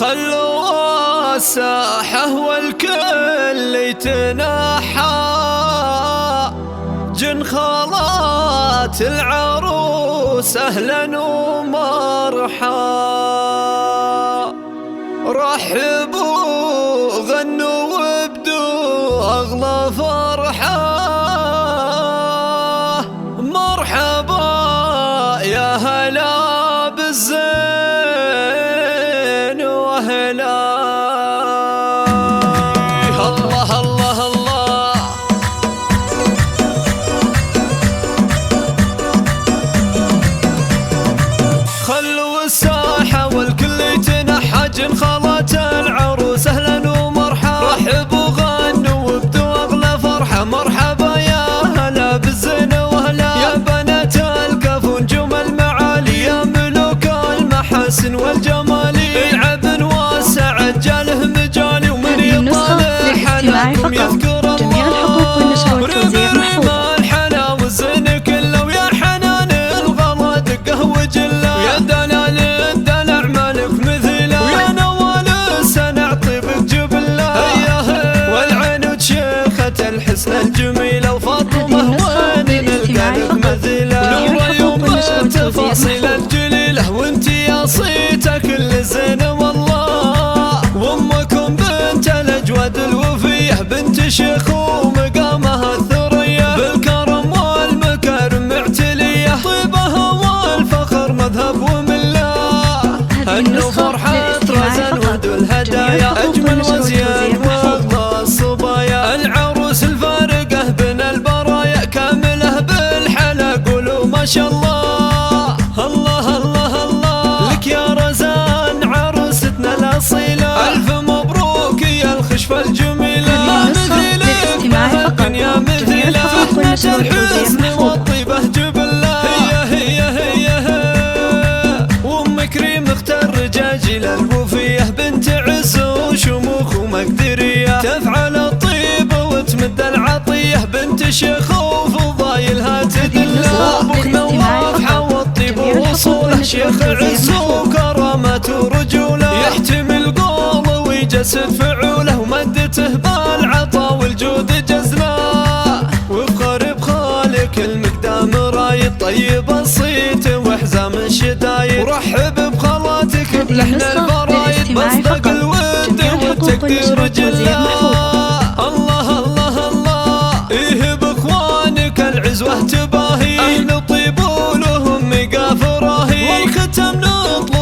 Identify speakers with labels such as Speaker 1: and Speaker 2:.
Speaker 1: خلوا الساحة والكل يتنحى، جن خالات العروس أهلا ومرحى. رحبوا غنوا وابدوا أغلى فرحة، مرحبا يا هلا بالزين وهلا. الله الله الله، خلوا الساحة والكل يتنحى، جن خالات العروس أهلا ومرحى. رحبوا غنوا وابدوا أغلى فرحة، مرحبا يا هلا بالزين وهلا. يا بنات الكف ونجوم المعالي، يا ملوك المحاسن والجمال، العب واسع جاله مجالي، ومن يطالع حلاكم يذكر الله. رمي الحلا والزين كله، ويا حنان الغلا دقه وجله، ويا دلال الدلع مالك مثله، ويا نوال السنع طيبك جبله. والعين وشيخة الحسن الجميلة، وفاطمة وين نلقى مثله، ونور يوم التفاصيل الجليلة، وانتي يا صيتك كل زين والله. وامكم بنت الاجواد الوفية، بنت شيخ ومقامها الثريا، بالكرم والمكارم معتلية، طيبها والفخر مذهب ومله. هنوا فرحة رزان وهدوا الهدايا، اجمل وزيان واغلى الصبايا. العروس الفارقة بين البرايا، كاملة بالحلا قولوا ما شاء الله. الله الله الله لك يا رزان عروستنا الأصيلة، ألف مبروك يا الخشفة الجميلة. مثلك ما الدنيا مثله، فتنة الحسن والطيبة جبلة. هي وام كريم اختار رجاجيل الوفية، بنت عز وشموخ ومقدرية، تفعل الطيب وتمد العطية، بنت شيخ وفضايلها تدله. ابوك نواف حوى الطيب ووصوله، شيخ عز وكرامته ورجوله، يحتمل قوله ويجسد فعوله، ومدته بالعطا والجود جزله. وفخر بخالك المقدام رايد، طيب الصيت وحزام الشدايد، ورحب بخالاتك بلحن الفرايد، مصدق الود والتقدير جله. الله الله الله، إيه باخوانك العزوة تباهي، أهل طيب ولهم مقافراهي، والختم نطلب